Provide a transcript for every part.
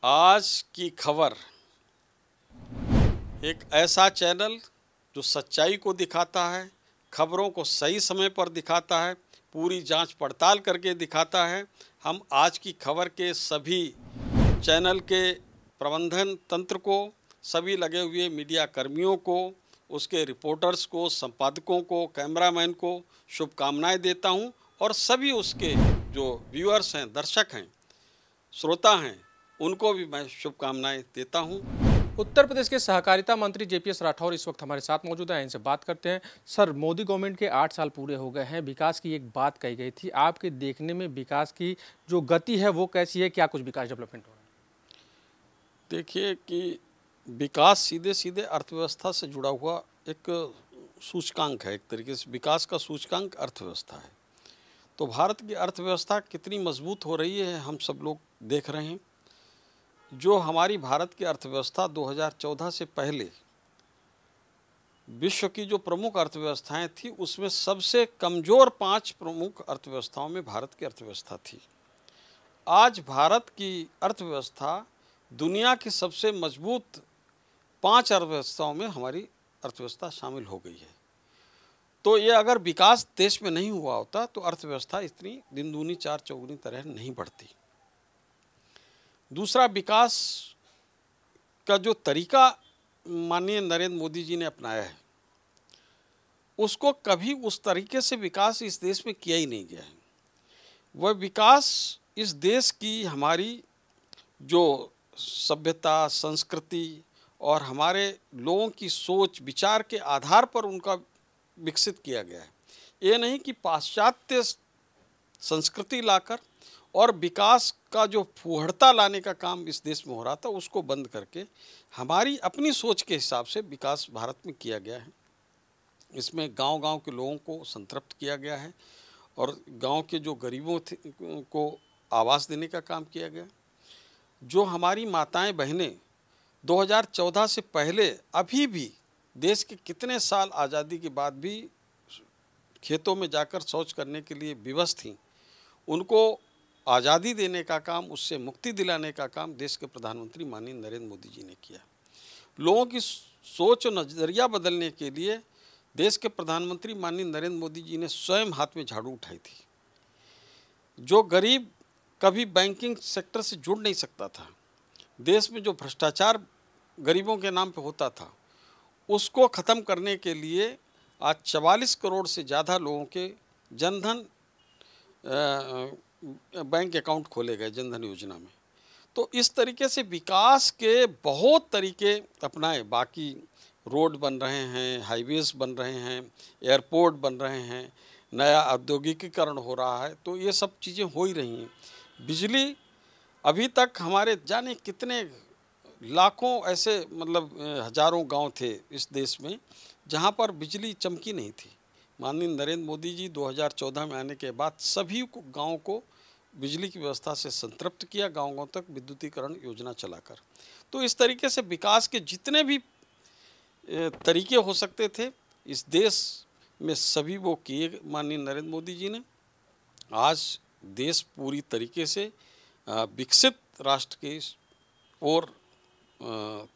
आज की खबर एक ऐसा चैनल जो सच्चाई को दिखाता है, खबरों को सही समय पर दिखाता है, पूरी जांच पड़ताल करके दिखाता है। हम आज की खबर के सभी चैनल के प्रबंधन तंत्र को, सभी लगे हुए मीडिया कर्मियों को, उसके रिपोर्टर्स को, संपादकों को, कैमरामैन को शुभकामनाएं देता हूं और सभी उसके जो व्यूअर्स हैं, दर्शक हैं, श्रोता हैं, उनको भी मैं शुभकामनाएं देता हूं। उत्तर प्रदेश के सहकारिता मंत्री जेपीएस राठौर इस वक्त हमारे साथ मौजूद हैं। इनसे बात करते हैं। सर, मोदी गवर्नमेंट के 8 साल पूरे हो गए हैं। विकास की एक बात कही गई थी, आपके देखने में विकास की जो गति है वो कैसी है? क्या कुछ विकास डेवलपमेंट हो रहा है? देखिए कि विकास सीधे सीधे अर्थव्यवस्था से जुड़ा हुआ एक सूचकांक है। एक तरीके से विकास का सूचकांक अर्थव्यवस्था है। तो भारत की अर्थव्यवस्था कितनी मजबूत हो रही है हम सब लोग देख रहे हैं। जो हमारी भारत की अर्थव्यवस्था 2014 से पहले विश्व की जो प्रमुख अर्थव्यवस्थाएं थी, उसमें सबसे कमज़ोर 5 प्रमुख अर्थव्यवस्थाओं में भारत की अर्थव्यवस्था थी। आज भारत की अर्थव्यवस्था दुनिया की सबसे मजबूत 5 अर्थव्यवस्थाओं में हमारी अर्थव्यवस्था शामिल हो गई है। तो ये अगर विकास देश में नहीं हुआ होता तो अर्थव्यवस्था इतनी दिन दूनी चार चौगुनी तरह नहीं बढ़ती। दूसरा, विकास का जो तरीका माननीय नरेंद्र मोदी जी ने अपनाया है, उसको कभी उस तरीके से विकास इस देश में किया ही नहीं गया है। वह विकास इस देश की हमारी जो सभ्यता, संस्कृति और हमारे लोगों की सोच विचार के आधार पर उनका विकसित किया गया है। ये नहीं कि पाश्चात्य संस्कृति लाकर और विकास का जो फूहड़ता लाने का काम इस देश में हो रहा था, उसको बंद करके हमारी अपनी सोच के हिसाब से विकास भारत में किया गया है। इसमें गांव-गांव के लोगों को संतृप्त किया गया है और गांव के जो गरीबों को आवास देने का काम किया गया। जो हमारी माताएं बहनें 2014 से पहले अभी भी देश के कितने साल आज़ादी के बाद भी खेतों में जाकर शौच करने के लिए विवश थीं, उनको आज़ादी देने का काम, उससे मुक्ति दिलाने का काम देश के प्रधानमंत्री माननीय नरेंद्र मोदी जी ने किया। लोगों की सोच और नज़रिया बदलने के लिए देश के प्रधानमंत्री माननीय नरेंद्र मोदी जी ने स्वयं हाथ में झाड़ू उठाई थी। जो गरीब कभी बैंकिंग सेक्टर से जुड़ नहीं सकता था, देश में जो भ्रष्टाचार गरीबों के नाम पे होता था, उसको ख़त्म करने के लिए आज 44 करोड़ से ज़्यादा लोगों के जनधन बैंक अकाउंट खोले गए जनधन योजना में। तो इस तरीके से विकास के बहुत तरीके अपनाए। बाकी रोड बन रहे हैं, हाईवेज बन रहे हैं, एयरपोर्ट बन रहे हैं, नया औद्योगिकीकरण हो रहा है, तो ये सब चीज़ें हो ही रही हैं। बिजली अभी तक हमारे जाने कितने लाखों ऐसे हजारों गांव थे इस देश में जहां पर बिजली चमकी नहीं थी। माननीय नरेंद्र मोदी जी 2014 में आने के बाद सभी गाँव को बिजली की व्यवस्था से संतृप्त किया, गांव-गांव तक विद्युतीकरण योजना चलाकर। तो इस तरीके से विकास के जितने भी तरीके हो सकते थे इस देश में, सभी वो किए माननीय नरेंद्र मोदी जी ने। आज देश पूरी तरीके से विकसित राष्ट्र के ओर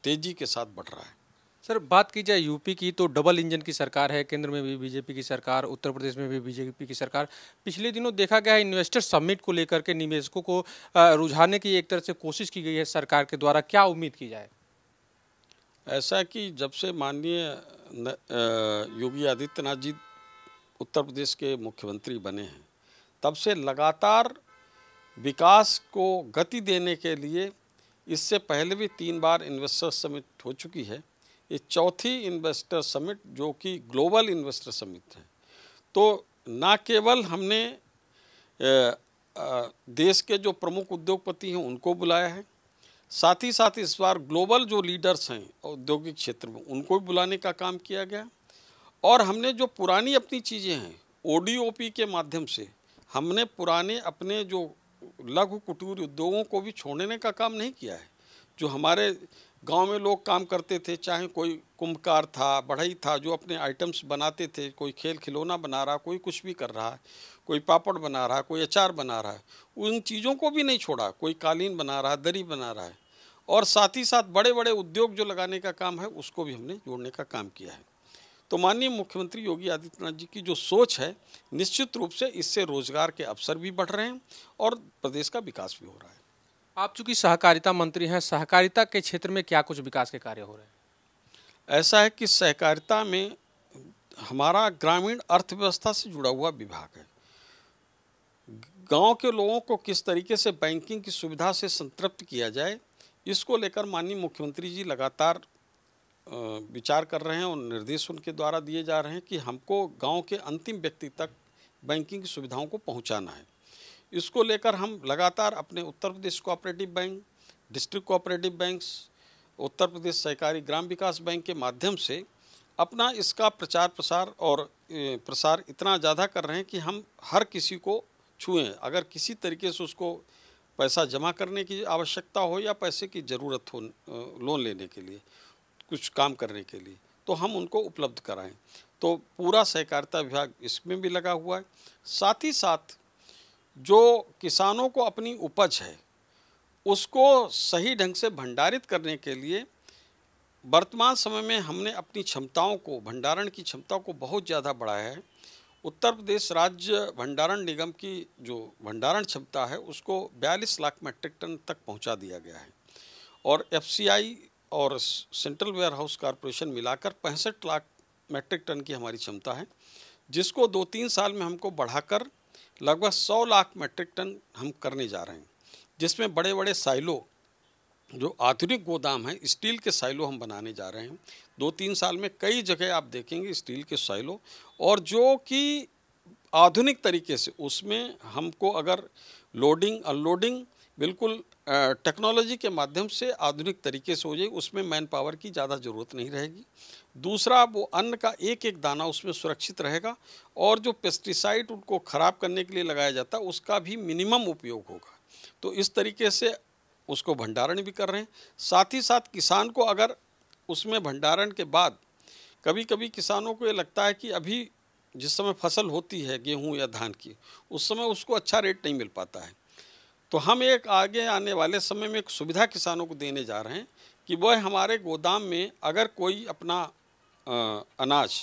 तेजी के साथ बढ़ रहा है। सर, बात की जाए यूपी की तो डबल इंजन की सरकार है। केंद्र में भी बीजेपी की सरकार, उत्तर प्रदेश में भी बीजेपी की सरकार। पिछले दिनों देखा गया है इन्वेस्टर समिट को लेकर के निवेशकों को रुझाने की एक तरह से कोशिश की गई है सरकार के द्वारा। क्या उम्मीद की जाए? ऐसा कि जब से माननीय योगी आदित्यनाथ जी उत्तर प्रदेश के मुख्यमंत्री बने हैं, तब से लगातार विकास को गति देने के लिए, इससे पहले भी 3 बार इन्वेस्टर समिट हो चुकी है, ये चौथी इन्वेस्टर समिट जो कि ग्लोबल इन्वेस्टर समिट है। तो ना केवल हमने देश के जो प्रमुख उद्योगपति हैं उनको बुलाया है, साथ ही साथ इस बार ग्लोबल जो लीडर्स हैं औद्योगिक क्षेत्र में उनको भी बुलाने का काम किया गया। और हमने जो पुरानी अपनी चीज़ें हैं ओडीओपी के माध्यम से, हमने पुराने अपने जो लघु कुटीर उद्योगों को भी छोड़ने का काम नहीं किया है। जो हमारे गांव में लोग काम करते थे, चाहे कोई कुम्भकार था, बढ़ई था, जो अपने आइटम्स बनाते थे, कोई खेल खिलौना बना रहा, कोई कुछ भी कर रहा है, कोई पापड़ बना रहा है, कोई अचार बना रहा है, उन चीज़ों को भी नहीं छोड़ा। कोई कालीन बना रहा है, दरी बना रहा है, और साथ ही साथ बड़े बड़े उद्योग जो लगाने का काम है उसको भी हमने जोड़ने का काम किया है। तो माननीय मुख्यमंत्री योगी आदित्यनाथ जी की जो सोच है, निश्चित रूप से इससे रोजगार के अवसर भी बढ़ रहे हैं और प्रदेश का विकास भी हो रहा है। आप चूंकि सहकारिता मंत्री हैं, सहकारिता के क्षेत्र में क्या कुछ विकास के कार्य हो रहे हैं? ऐसा है कि सहकारिता में हमारा ग्रामीण अर्थव्यवस्था से जुड़ा हुआ विभाग है। गांव के लोगों को किस तरीके से बैंकिंग की सुविधा से संतृप्त किया जाए, इसको लेकर माननीय मुख्यमंत्री जी लगातार विचार कर रहे हैं और निर्देश उनके द्वारा दिए जा रहे हैं कि हमको गांव के अंतिम व्यक्ति तक बैंकिंग की सुविधाओं को पहुंचाना है। इसको लेकर हम लगातार अपने Uttar Pradesh cooperative bank, district cooperative banks, Uttar Pradesh Sahkari Gram विकास बैंक के माध्यम से अपना इसका प्रचार प्रसार इतना ज़्यादा कर रहे हैं कि हम हर किसी को छुएं। अगर किसी तरीके से उसको पैसा जमा करने की आवश्यकता हो या पैसे की ज़रूरत हो लोन लेने के लिए, कुछ काम करने के लिए, तो हम उनको उपलब्ध कराएं। तो पूरा सहकारिता विभाग इसमें भी लगा हुआ है। साथ ही साथ जो किसानों को अपनी उपज है उसको सही ढंग से भंडारित करने के लिए वर्तमान समय में हमने अपनी क्षमताओं को, भंडारण की क्षमताओं को बहुत ज़्यादा बढ़ाया है। उत्तर प्रदेश राज्य भंडारण निगम की जो भंडारण क्षमता है उसको 42 लाख मीट्रिक टन तक पहुंचा दिया गया है और एफसीआई और सेंट्रल वेयर हाउस कॉरपोरेशन मिलाकर 65 लाख मीट्रिक टन की हमारी क्षमता है, जिसको 2-3 साल में हमको बढ़ाकर लगभग 100 लाख मीट्रिक टन हम करने जा रहे हैं, जिसमें बड़े बड़े साइलो जो आधुनिक गोदाम हैं, स्टील के साइलो हम बनाने जा रहे हैं। 2-3 साल में कई जगह आप देखेंगे स्टील के साइलो, और जो कि आधुनिक तरीके से उसमें हमको अगर लोडिंग अनलोडिंग बिल्कुल टेक्नोलॉजी के माध्यम से आधुनिक तरीके से हो जाएगी, उसमें मैन पावर की ज़्यादा ज़रूरत नहीं रहेगी। दूसरा, वो अन्न का एक एक दाना उसमें सुरक्षित रहेगा और जो पेस्टिसाइड उनको ख़राब करने के लिए लगाया जाता है उसका भी मिनिमम उपयोग होगा। तो इस तरीके से उसको भंडारण भी कर रहे हैं। साथ ही साथ किसान को अगर उसमें भंडारण के बाद कभी कभी किसानों को ये लगता है कि अभी जिस समय फसल होती है गेहूं या धान की, उस समय उसको अच्छा रेट नहीं मिल पाता है, तो हम एक आगे आने वाले समय में एक सुविधा किसानों को देने जा रहे हैं कि वह हमारे गोदाम में अगर कोई अपना अनाज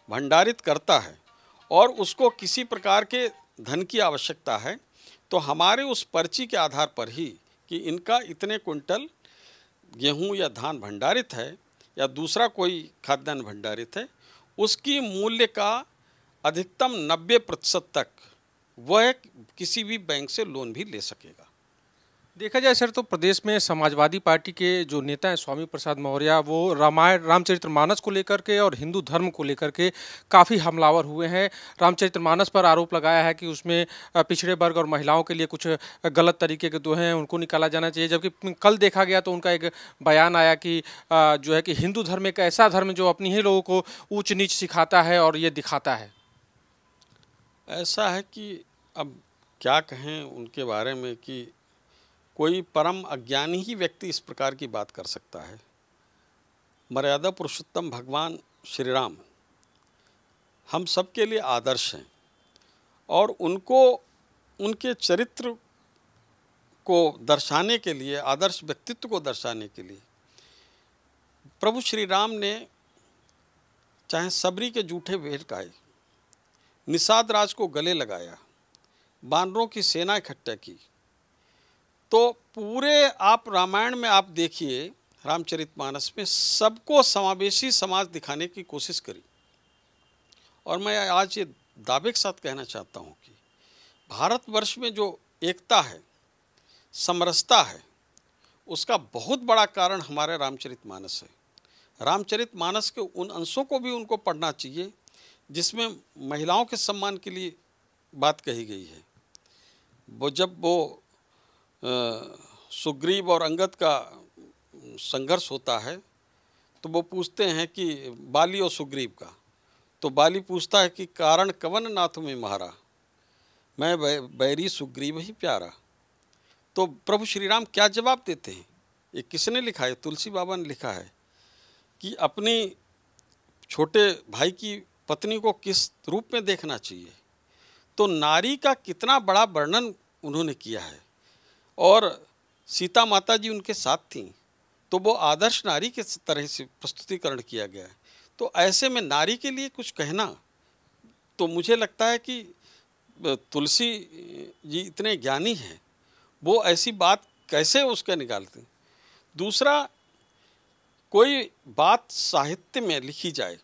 भंडारित करता है और उसको किसी प्रकार के धन की आवश्यकता है, तो हमारे उस पर्ची के आधार पर ही कि इनका इतने कुंटल गेहूं या धान भंडारित है या दूसरा कोई खाद्यान्न भंडारित है, उसकी मूल्य का अधिकतम 90% तक वह किसी भी बैंक से लोन भी ले सकेगा। देखा जाए सर तो प्रदेश में समाजवादी पार्टी के जो नेता हैं स्वामी प्रसाद मौर्य, वो रामचरितमानस को लेकर के और हिंदू धर्म को लेकर के काफ़ी हमलावर हुए हैं। रामचरितमानस पर आरोप लगाया है कि उसमें पिछड़े वर्ग और महिलाओं के लिए कुछ गलत तरीके के दोहे हैं, उनको निकाला जाना चाहिए। जबकि कल देखा गया तो उनका एक बयान आया कि जो है कि हिंदू धर्म एक ऐसा धर्म जो अपनी ही लोगों को ऊँच नीच सिखाता है और ये दिखाता है। ऐसा है कि अब क्या कहें उनके बारे में कि कोई परम अज्ञानी ही व्यक्ति इस प्रकार की बात कर सकता है। मर्यादा पुरुषोत्तम भगवान श्री राम हम सबके लिए आदर्श हैं और उनको उनके चरित्र को दर्शाने के लिए, आदर्श व्यक्तित्व को दर्शाने के लिए प्रभु श्री राम ने चाहे सबरी के जूठे भेड़ खाए, निषाद राज को गले लगाया, बानरों की सेना इकट्ठा की, तो पूरे आप रामायण में आप देखिए रामचरितमानस में सबको समावेशी समाज दिखाने की कोशिश करी। और मैं आज ये दावे के साथ कहना चाहता हूँ कि भारतवर्ष में जो एकता है, समरसता है, उसका बहुत बड़ा कारण हमारे रामचरितमानस है। रामचरितमानस के उन अंशों को भी उनको पढ़ना चाहिए जिसमें महिलाओं के सम्मान के लिए बात कही गई है। वो जब वो सुग्रीव और अंगद का संघर्ष होता है तो वो पूछते हैं कि बाली और सुग्रीव का, तो बाली पूछता है कि कारण कवन नाथ में महारा, मैं बैरी सुग्रीव ही प्यारा। तो प्रभु श्री राम क्या जवाब देते हैं? ये किसने लिखा है? तुलसी बाबा ने लिखा है कि अपनी छोटे भाई की पत्नी को किस रूप में देखना चाहिए। तो नारी का कितना बड़ा वर्णन उन्होंने किया है और सीता माता जी उनके साथ थीं तो वो आदर्श नारी के तरह से प्रस्तुतिकरण किया गया है। तो ऐसे में नारी के लिए कुछ कहना, तो मुझे लगता है कि तुलसी जी इतने ज्ञानी हैं, वो ऐसी बात कैसे उसके निकालते हैं। दूसरा, कोई बात साहित्य में लिखी जाए,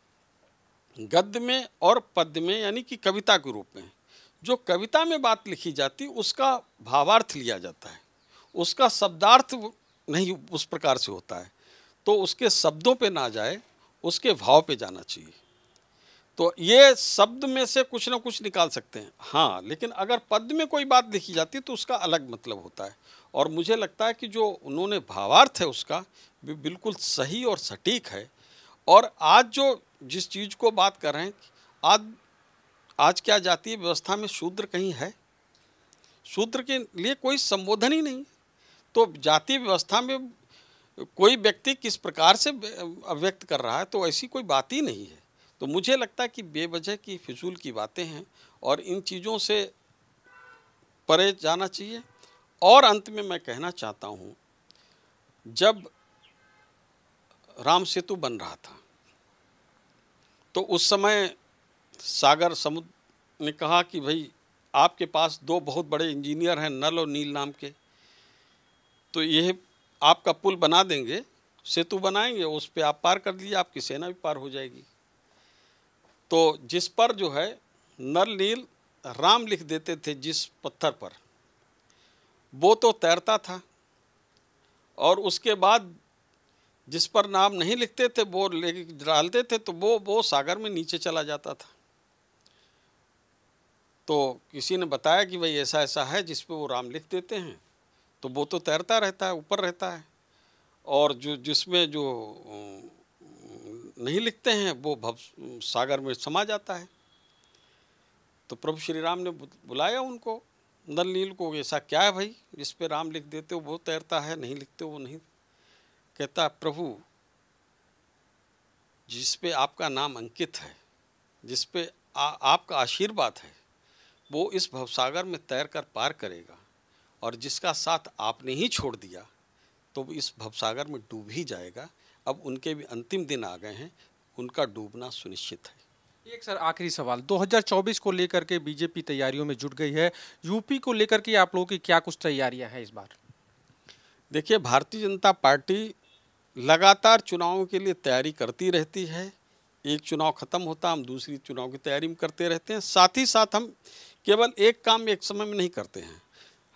गद्य में और पद्य में, यानी कि कविता के रूप में, जो कविता में बात लिखी जाती उसका भावार्थ लिया जाता है, उसका शब्दार्थ नहीं उस प्रकार से होता है, तो उसके शब्दों पे ना जाए, उसके भाव पे जाना चाहिए। तो ये शब्द में से कुछ ना कुछ निकाल सकते हैं, हाँ, लेकिन अगर पद्य में कोई बात लिखी जाती है तो उसका अलग मतलब होता है। और मुझे लगता है कि जो उन्होंने भावार्थ है उसका भी बिल्कुल सही और सटीक है। और आज जो जिस चीज़ को बात कर रहे हैं, आज क्या जातीय व्यवस्था में शूद्र कहीं है? शूद्र के लिए कोई संबोधन ही नहीं। तो जातीय व्यवस्था में कोई व्यक्ति किस प्रकार से अव्यक्त कर रहा है, तो ऐसी कोई बात ही नहीं है। तो मुझे लगता है कि बेवजह की फिजूल की बातें हैं और इन चीज़ों से परे जाना चाहिए। और अंत में मैं कहना चाहता हूँ, जब राम सेतु बन रहा था तो उस समय सागर समुद्र ने कहा कि भाई आपके पास दो बहुत बड़े इंजीनियर हैं, नल और नील नाम के, तो यह आपका पुल बना देंगे, सेतु बनाएंगे, उस पर आप पार कर दीजिए, आपकी सेना भी पार हो जाएगी। तो जिस पर जो है नल नील राम लिख देते थे जिस पत्थर पर, वो तो तैरता था, और उसके बाद जिस पर नाम नहीं लिखते थे वो लेके डालते थे, तो वो सागर में नीचे चला जाता था। तो किसी ने बताया कि भाई ऐसा ऐसा है जिस पे वो राम लिख देते हैं, तो वो तो तैरता रहता है, ऊपर रहता है, और जो जिसमें जो नहीं लिखते हैं वो भव सागर में समा जाता है। तो प्रभु श्री राम ने बुलाया उनको, नल नील को, ऐसा क्या है भाई जिस पे राम लिख देते हो वो तैरता है, नहीं लिखते हो वो नहीं। कहता, प्रभु जिस पे आपका नाम अंकित है, जिस पे आपका आशीर्वाद है, वो इस भवसागर में तैर कर पार करेगा, और जिसका साथ आपने ही छोड़ दिया तो वो इस भवसागर में डूब ही जाएगा। अब उनके भी अंतिम दिन आ गए हैं, उनका डूबना सुनिश्चित है। एक सर आखिरी सवाल, 2024 को लेकर के बीजेपी तैयारियों में जुट गई है, यूपी को लेकर के आप लोगों की क्या कुछ तैयारियां हैं इस बार? देखिए, भारतीय जनता पार्टी लगातार चुनावों के लिए तैयारी करती रहती है। एक चुनाव ख़त्म होता हम दूसरी चुनाव की तैयारी में करते रहते हैं। साथ ही साथ हम केवल एक काम एक समय में नहीं करते हैं।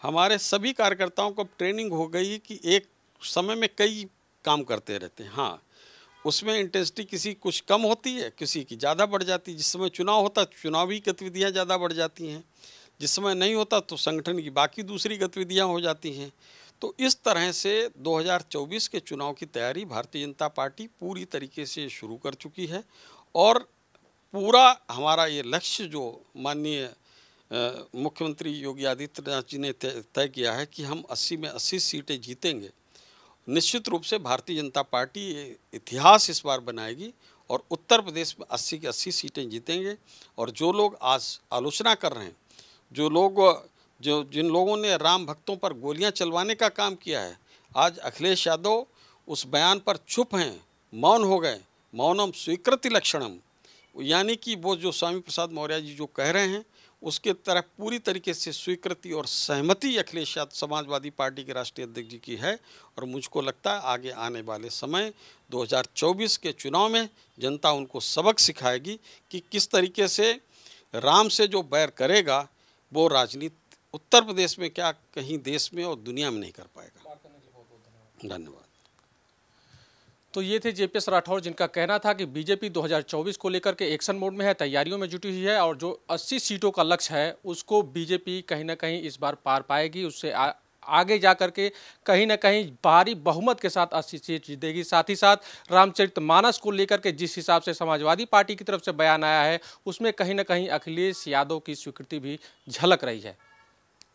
हमारे सभी कार्यकर्ताओं को ट्रेनिंग हो गई कि एक समय में कई काम करते रहते हैं। हाँ, उसमें इंटेंसिटी किसी कुछ कम होती है, किसी की ज़्यादा बढ़ जाती है। जिस समय चुनाव होता है चुनावी गतिविधियाँ ज़्यादा बढ़ जाती हैं, जिस समय नहीं होता तो संगठन की बाकी दूसरी गतिविधियाँ हो जाती हैं। तो इस तरह से 2024 के चुनाव की तैयारी भारतीय जनता पार्टी पूरी तरीके से शुरू कर चुकी है, और पूरा हमारा ये लक्ष्य जो माननीय मुख्यमंत्री योगी आदित्यनाथ जी ने तय किया है कि हम 80 में 80 सीटें जीतेंगे। निश्चित रूप से भारतीय जनता पार्टी इतिहास इस बार बनाएगी और उत्तर प्रदेश में 80 की 80 सीटें जीतेंगे। और जो लोग आज आलोचना कर रहे हैं, जिन लोगों ने राम भक्तों पर गोलियां चलवाने का काम किया है, आज अखिलेश यादव उस बयान पर चुप हैं, मौन हो गए। मौनम स्वीकृति लक्षणम, यानी कि वो जो स्वामी प्रसाद मौर्य जी जो कह रहे हैं उसके तरफ पूरी तरीके से स्वीकृति और सहमति अखिलेश यादव समाजवादी पार्टी के राष्ट्रीय अध्यक्ष जी की है। और मुझको लगता है आगे आने वाले समय 2024 के चुनाव में जनता उनको सबक सिखाएगी कि किस तरीके से राम से जो बैर करेगा वो राजनीति उत्तर प्रदेश में क्या कहीं देश में और दुनिया में नहीं कर पाएगा। धन्यवाद। तो ये थे जेपीएस राठौर, जिनका कहना था कि बीजेपी 2024 को लेकर के एक्शन मोड में है, तैयारियों में जुटी हुई है, और जो 80 सीटों का लक्ष्य है उसको बीजेपी कहीं ना कहीं इस बार पार पाएगी। उससे आगे जा करके कहीं ना कहीं भारी बहुमत के साथ 80 सीट जीतेगी। साथ ही साथ रामचरितमानस को लेकर के जिस हिसाब से समाजवादी पार्टी की तरफ से बयान आया है, उसमें कहीं ना कहीं अखिलेश यादव की स्वीकृति भी झलक रही है।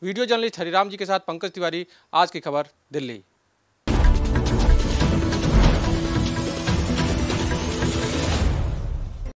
वीडियो जर्नलिस्ट हरिराम जी के साथ पंकज तिवारी, आज की खबर, दिल्ली।